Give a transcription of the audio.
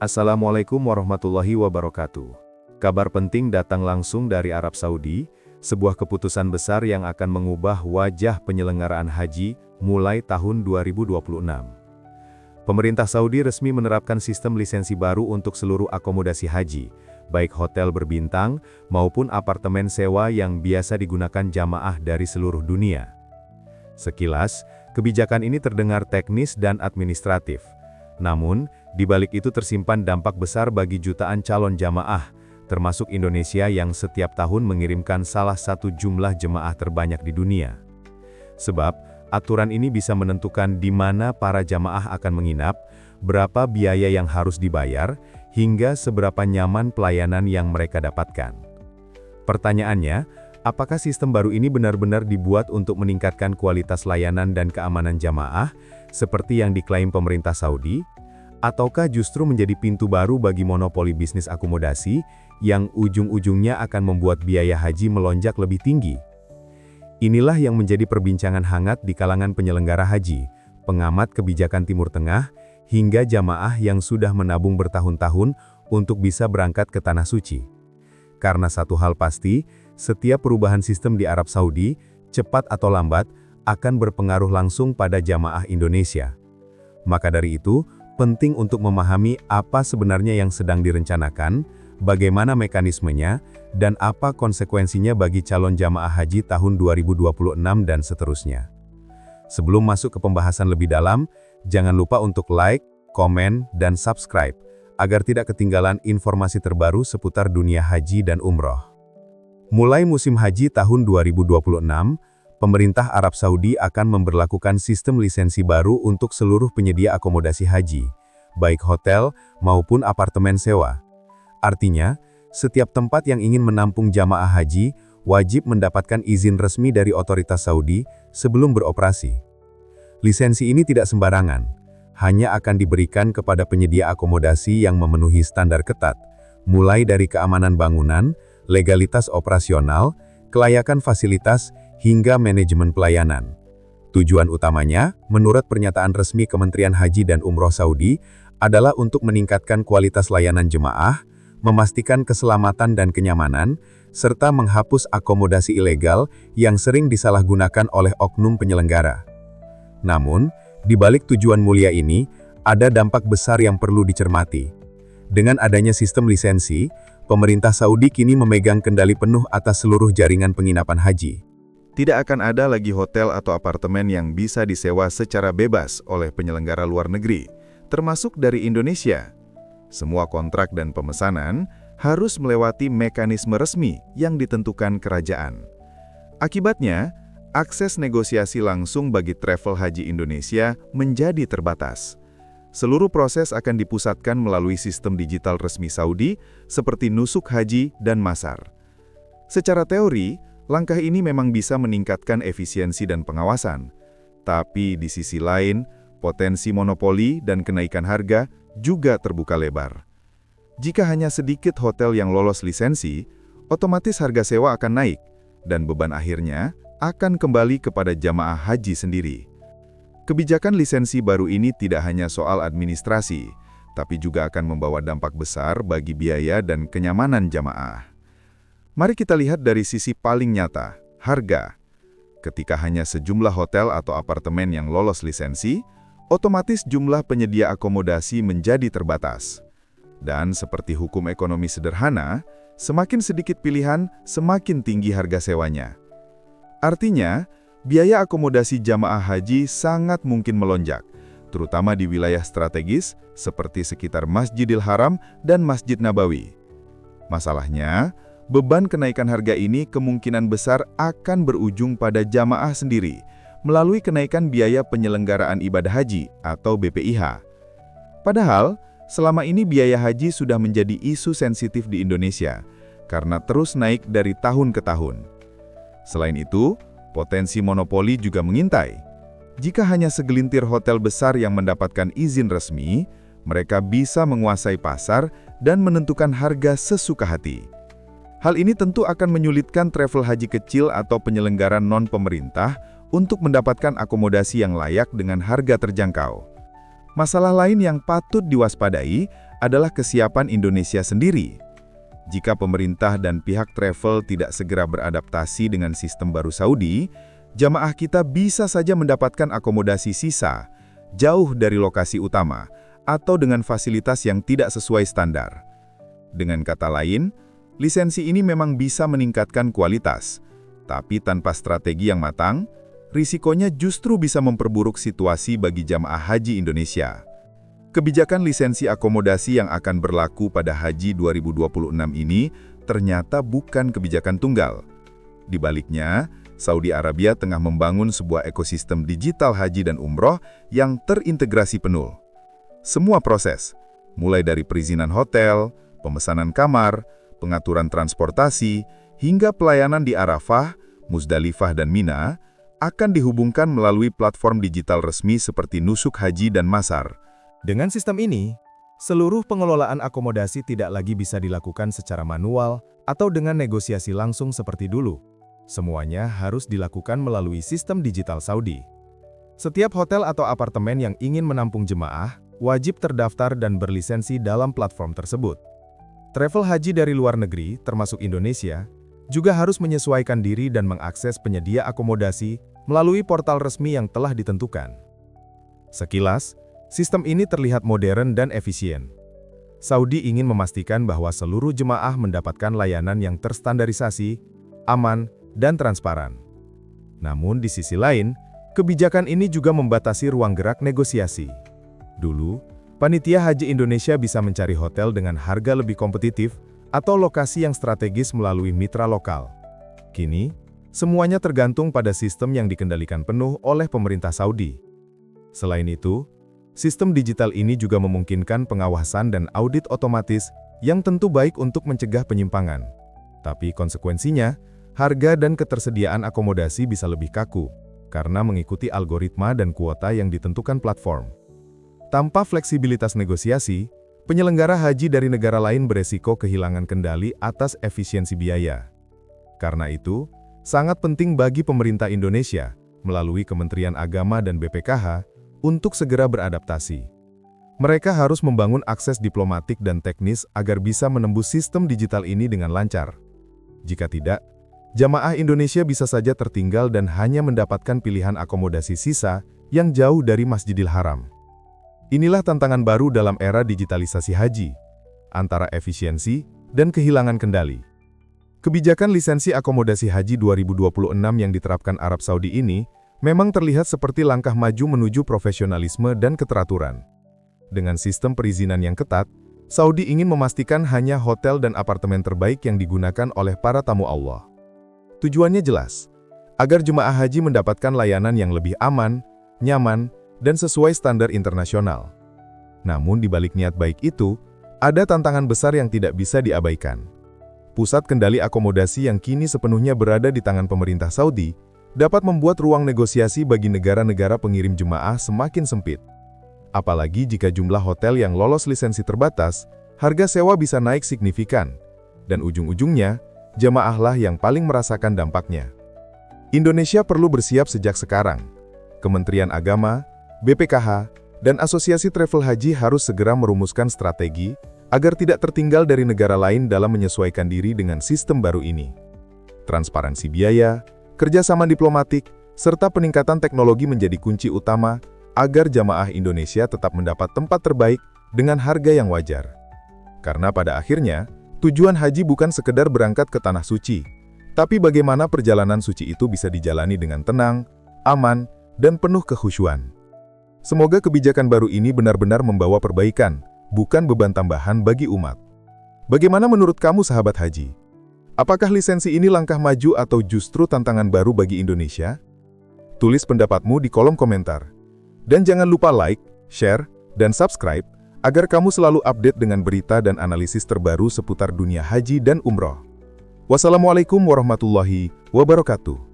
Assalamualaikum warahmatullahi wabarakatuh. Kabar penting datang langsung dari Arab Saudi, sebuah keputusan besar yang akan mengubah wajah penyelenggaraan haji mulai tahun 2026. Pemerintah Saudi resmi menerapkan sistem lisensi baru untuk seluruh akomodasi haji, baik hotel berbintang maupun apartemen sewa yang biasa digunakan jamaah dari seluruh dunia. Sekilas, kebijakan ini terdengar teknis dan administratif. Namun, di balik itu tersimpan dampak besar bagi jutaan calon jamaah, termasuk Indonesia yang setiap tahun mengirimkan salah satu jumlah jemaah terbanyak di dunia. Sebab, aturan ini bisa menentukan di mana para jamaah akan menginap, berapa biaya yang harus dibayar, hingga seberapa nyaman pelayanan yang mereka dapatkan. Pertanyaannya, apakah sistem baru ini benar-benar dibuat untuk meningkatkan kualitas layanan dan keamanan jamaah, seperti yang diklaim pemerintah Saudi? Ataukah justru menjadi pintu baru bagi monopoli bisnis akomodasi, yang ujung-ujungnya akan membuat biaya haji melonjak lebih tinggi? Inilah yang menjadi perbincangan hangat di kalangan penyelenggara haji, pengamat kebijakan Timur Tengah, hingga jamaah yang sudah menabung bertahun-tahun untuk bisa berangkat ke Tanah Suci. Karena satu hal pasti, setiap perubahan sistem di Arab Saudi, cepat atau lambat, akan berpengaruh langsung pada jamaah Indonesia. Maka dari itu, penting untuk memahami apa sebenarnya yang sedang direncanakan, bagaimana mekanismenya, dan apa konsekuensinya bagi calon jamaah haji tahun 2026 dan seterusnya. Sebelum masuk ke pembahasan lebih dalam, jangan lupa untuk like, komen, dan subscribe, agar tidak ketinggalan informasi terbaru seputar dunia haji dan umroh. Mulai musim haji tahun 2026, pemerintah Arab Saudi akan memberlakukan sistem lisensi baru untuk seluruh penyedia akomodasi haji, baik hotel maupun apartemen sewa. Artinya, setiap tempat yang ingin menampung jamaah haji wajib mendapatkan izin resmi dari otoritas Saudi sebelum beroperasi. Lisensi ini tidak sembarangan, hanya akan diberikan kepada penyedia akomodasi yang memenuhi standar ketat, mulai dari keamanan bangunan, legalitas operasional, kelayakan fasilitas, hingga manajemen pelayanan. Tujuan utamanya, menurut pernyataan resmi Kementerian Haji dan Umroh Saudi, adalah untuk meningkatkan kualitas layanan jemaah, memastikan keselamatan dan kenyamanan, serta menghapus akomodasi ilegal yang sering disalahgunakan oleh oknum penyelenggara. Namun, di balik tujuan mulia ini, ada dampak besar yang perlu dicermati. Dengan adanya sistem lisensi, pemerintah Saudi kini memegang kendali penuh atas seluruh jaringan penginapan haji. Tidak akan ada lagi hotel atau apartemen yang bisa disewa secara bebas oleh penyelenggara luar negeri, termasuk dari Indonesia. Semua kontrak dan pemesanan harus melewati mekanisme resmi yang ditentukan kerajaan. Akibatnya, akses negosiasi langsung bagi travel haji Indonesia menjadi terbatas. Seluruh proses akan dipusatkan melalui sistem digital resmi Saudi, seperti nusuk haji dan masar. Secara teori, langkah ini memang bisa meningkatkan efisiensi dan pengawasan. Tapi di sisi lain, potensi monopoli dan kenaikan harga juga terbuka lebar. Jika hanya sedikit hotel yang lolos lisensi, otomatis harga sewa akan naik, dan beban akhirnya akan kembali kepada jamaah haji sendiri. Kebijakan lisensi baru ini tidak hanya soal administrasi, tapi juga akan membawa dampak besar bagi biaya dan kenyamanan jamaah. Mari kita lihat dari sisi paling nyata, harga. Ketika hanya sejumlah hotel atau apartemen yang lolos lisensi, otomatis jumlah penyedia akomodasi menjadi terbatas. Dan seperti hukum ekonomi sederhana, semakin sedikit pilihan, semakin tinggi harga sewanya. Artinya, biaya akomodasi jamaah haji sangat mungkin melonjak, terutama di wilayah strategis seperti sekitar Masjidil Haram dan Masjid Nabawi. Masalahnya, beban kenaikan harga ini kemungkinan besar akan berujung pada jamaah sendiri, melalui kenaikan biaya penyelenggaraan ibadah haji atau BPIH. Padahal, selama ini biaya haji sudah menjadi isu sensitif di Indonesia, karena terus naik dari tahun ke tahun. Selain itu, potensi monopoli juga mengintai. Jika hanya segelintir hotel besar yang mendapatkan izin resmi, mereka bisa menguasai pasar dan menentukan harga sesuka hati. Hal ini tentu akan menyulitkan travel haji kecil atau penyelenggara non-pemerintah untuk mendapatkan akomodasi yang layak dengan harga terjangkau. Masalah lain yang patut diwaspadai adalah kesiapan Indonesia sendiri. Jika pemerintah dan pihak travel tidak segera beradaptasi dengan sistem baru Saudi, jamaah kita bisa saja mendapatkan akomodasi sisa, jauh dari lokasi utama, atau dengan fasilitas yang tidak sesuai standar. Dengan kata lain, lisensi ini memang bisa meningkatkan kualitas, tapi tanpa strategi yang matang, risikonya justru bisa memperburuk situasi bagi jamaah haji Indonesia. Kebijakan lisensi akomodasi yang akan berlaku pada Haji 2026 ini ternyata bukan kebijakan tunggal. Di baliknya, Saudi Arabia tengah membangun sebuah ekosistem digital haji dan umroh yang terintegrasi penuh. Semua proses, mulai dari perizinan hotel, pemesanan kamar, pengaturan transportasi, hingga pelayanan di Arafah, Muzdalifah dan Mina, akan dihubungkan melalui platform digital resmi seperti Nusuk Haji dan Masar. Dengan sistem ini, seluruh pengelolaan akomodasi tidak lagi bisa dilakukan secara manual atau dengan negosiasi langsung seperti dulu. Semuanya harus dilakukan melalui sistem digital Saudi. Setiap hotel atau apartemen yang ingin menampung jemaah wajib terdaftar dan berlisensi dalam platform tersebut. Travel haji dari luar negeri, termasuk Indonesia, juga harus menyesuaikan diri dan mengakses penyedia akomodasi melalui portal resmi yang telah ditentukan. Sekilas, sistem ini terlihat modern dan efisien. Saudi ingin memastikan bahwa seluruh jemaah mendapatkan layanan yang terstandarisasi, aman, dan transparan. Namun di sisi lain, kebijakan ini juga membatasi ruang gerak negosiasi. Dulu, panitia haji Indonesia bisa mencari hotel dengan harga lebih kompetitif atau lokasi yang strategis melalui mitra lokal. Kini, semuanya tergantung pada sistem yang dikendalikan penuh oleh pemerintah Saudi. Selain itu, sistem digital ini juga memungkinkan pengawasan dan audit otomatis yang tentu baik untuk mencegah penyimpangan. Tapi konsekuensinya, harga dan ketersediaan akomodasi bisa lebih kaku, karena mengikuti algoritma dan kuota yang ditentukan platform. Tanpa fleksibilitas negosiasi, penyelenggara haji dari negara lain beresiko kehilangan kendali atas efisiensi biaya. Karena itu, sangat penting bagi pemerintah Indonesia, melalui Kementerian Agama dan BPKH, untuk segera beradaptasi. Mereka harus membangun akses diplomatik dan teknis agar bisa menembus sistem digital ini dengan lancar. Jika tidak, jamaah Indonesia bisa saja tertinggal dan hanya mendapatkan pilihan akomodasi sisa yang jauh dari Masjidil Haram. Inilah tantangan baru dalam era digitalisasi haji, antara efisiensi dan kehilangan kendali. Kebijakan lisensi akomodasi haji 2026 yang diterapkan Arab Saudi ini memang terlihat seperti langkah maju menuju profesionalisme dan keteraturan. Dengan sistem perizinan yang ketat, Saudi ingin memastikan hanya hotel dan apartemen terbaik yang digunakan oleh para tamu Allah. Tujuannya jelas, agar jemaah haji mendapatkan layanan yang lebih aman, nyaman, dan sesuai standar internasional. Namun di balik niat baik itu, ada tantangan besar yang tidak bisa diabaikan. Pusat kendali akomodasi yang kini sepenuhnya berada di tangan pemerintah Saudi, dapat membuat ruang negosiasi bagi negara-negara pengirim jemaah semakin sempit. Apalagi jika jumlah hotel yang lolos lisensi terbatas, harga sewa bisa naik signifikan, dan ujung-ujungnya, jemaahlah yang paling merasakan dampaknya. Indonesia perlu bersiap sejak sekarang. Kementerian Agama, BPKH, dan Asosiasi Travel Haji harus segera merumuskan strategi agar tidak tertinggal dari negara lain dalam menyesuaikan diri dengan sistem baru ini. Transparansi biaya, kerjasama diplomatik, serta peningkatan teknologi menjadi kunci utama agar jamaah Indonesia tetap mendapat tempat terbaik dengan harga yang wajar. Karena pada akhirnya, tujuan haji bukan sekedar berangkat ke tanah suci, tapi bagaimana perjalanan suci itu bisa dijalani dengan tenang, aman, dan penuh kekhusyuan. Semoga kebijakan baru ini benar-benar membawa perbaikan, bukan beban tambahan bagi umat. Bagaimana menurut kamu sahabat haji? Apakah lisensi ini langkah maju atau justru tantangan baru bagi Indonesia? Tulis pendapatmu di kolom komentar. Dan jangan lupa like, share, dan subscribe, agar kamu selalu update dengan berita dan analisis terbaru seputar dunia haji dan umroh. Wassalamualaikum warahmatullahi wabarakatuh.